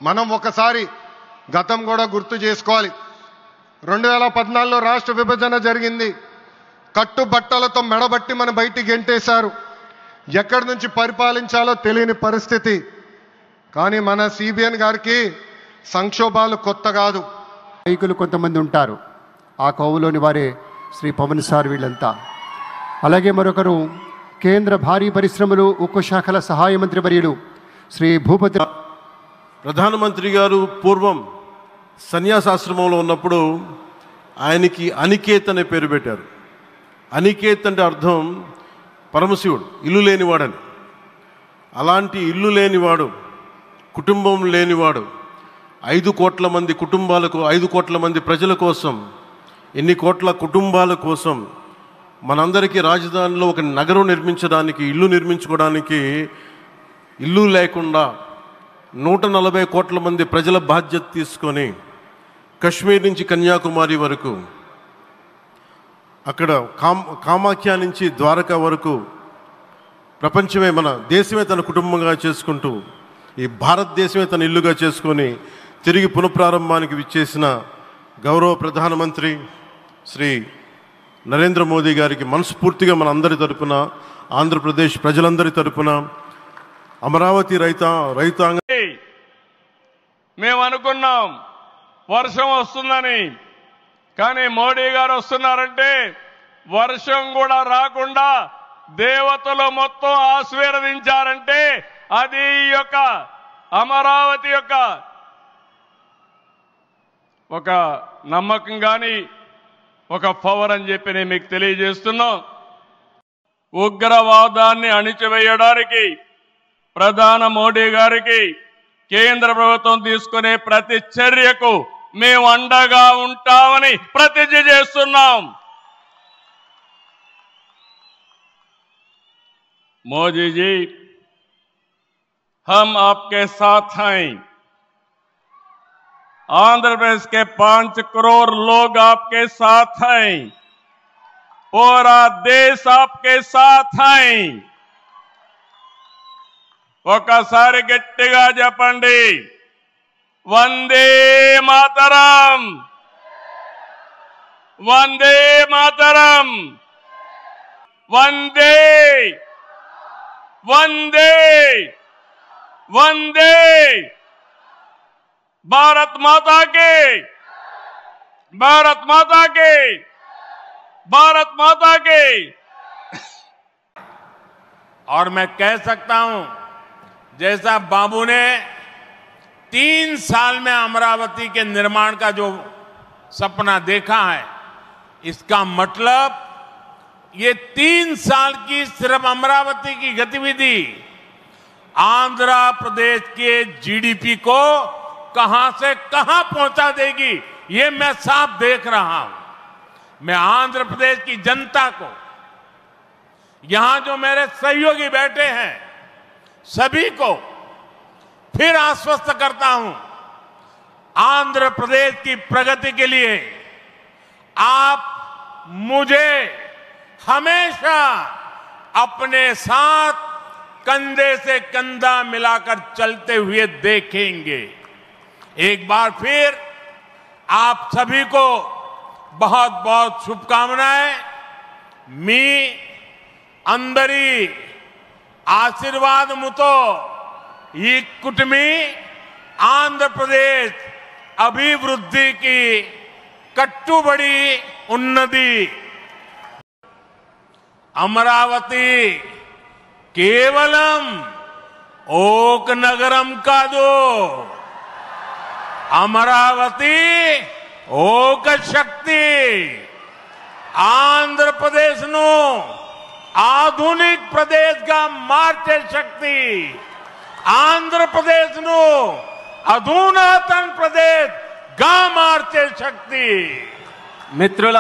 మనం ఒకసారి గతం కూడా గుర్తు చేసుకోవాలి. 2014లో రాష్ట్ర విభజన జరిగింది. కట్టుబట్టలతో మెడబట్టి మన బయటికి గెంటేశారు. ఎక్కడి నుంచి పరిపాలించాలో తెలియని పరిస్థితి. కానీ మన సిబిఎన్ గారికి సంక్షోభాలు కొత్త కాదు. నాయకులు కొంతమంది ఉంటారు, ఆ కోవలోని వారే శ్రీ పవన్ సార్ వీళ్ళంతా. అలాగే మరొకరు కేంద్ర భారీ పరిశ్రమలు ఉక్కు శాఖల సహాయ మంత్రి వర్యులు శ్రీ భూపతి. ప్రధానమంత్రి గారు పూర్వం సన్యాసాశ్రమంలో ఉన్నప్పుడు ఆయనకి అనికేత్ అనే పేరు పెట్టారు. అనికేత్ అంటే అర్థం పరమశివుడు, ఇల్లు లేనివాడని. అలాంటి ఇల్లు లేనివాడు, కుటుంబం లేనివాడు 5 కోట్ల మంది కుటుంబాలకు, 5 కోట్ల మంది ప్రజల కోసం, ఎన్ని కోట్ల కుటుంబాల కోసం మనందరికీ రాజధానిలో ఒక నగరం నిర్మించడానికి, ఇల్లు నిర్మించుకోవడానికి ఇల్లు లేకుండా 140 కోట్ల మంది ప్రజల బాధ్యత తీసుకొని కశ్మీర్ నుంచి కన్యాకుమారి వరకు, అక్కడ కామాఖ్య నుంచి ద్వారకా వరకు ప్రపంచమే, మన దేశమే తన కుటుంబంగా చేసుకుంటూ ఈ భారతదేశమే తన ఇల్లుగా చేసుకొని తిరిగి పునఃప్రారంభానికి విచ్చేసిన గౌరవ ప్రధానమంత్రి శ్రీ నరేంద్ర మోదీ గారికి మనస్ఫూర్తిగా మన అందరి తరపున, ఆంధ్రప్రదేశ్ ప్రజలందరి తరపున, అమరావతి రైతాంగ మేము అనుకున్నాం వర్షం వస్తుందని. కానీ మోడీ గారు వస్తున్నారంటే వర్షం కూడా రాకుండా దేవతలు మొత్తం ఆశీర్వదించారంటే అది ఈ యొక్క అమరావతి యొక్క ఒక నమ్మకం కానీ ఒక పవర్ అని చెప్పి నేను మీకు తెలియజేస్తున్నాం. ఉగ్రవాదాన్ని అణిచివేయడానికి ప్రధాన మోడీ గారికి కేంద్ర ప్రభుత్వం తీసుకునే ప్రతి చర్యకు మేము అండగా ఉంటామని ప్రతిజ్ఞ చేస్తున్నాం. मोदी जी, हम आपके साथ हैं. आंध्र प्रदेश के 5 करोड़ लोग आपके साथ हैं. पूरा देश आपके साथ हैं. ఒకసారి గట్టిగా చెప్పండి, వందే మాతరం, వందే మాతరం, వందే వందే వందే. भारत माता की, भारत माता की, भारत माता की. और मैं कह सकता हूं, जैसा बाबू ने 3 साल में अमरावति के निर्माण का जो सपना देखा है, इसका मतलब ये 3 साल की सिर्फ अमरावती की गतिविधि आंध्र प्रदेश के जीडीपी को कहां से कहां पहुंचा देगी, ये मैं साफ देख रहा हूं. मैं आंध्र प्रदेश की जनता को, यहां जो मेरे सहयोगी बैठे हैं, सभी को फिर आश्वस्त करता हूं, आंध्र प्रदेश की प्रगति के लिए आप मुझे हमेशा अपने साथ कंधे से कंधा मिलाकर चलते हुए देखेंगे. एक बार फिर आप सभी को बहुत बहुत शुभकामनाएं. मी अंदरी आशीर्वादमुतो ఈ కుటుంబీ ఆంధ్రప్రదేశ్ అభివృద్ధికి కట్టుబడి ఉన్నది. అమరావతి కేవలం ఒక నగరం కాదు, అమరావతి ఒక శక్తి. ఆంధ్రప్రదేశ్ను ఆధునిక ప్రదేశ్గా మార్చే శక్తి, ఆంధ్రప్రదేశ్ను అధునాతన ప్రదేశ్గా మార్చే శక్తి. మిత్రుల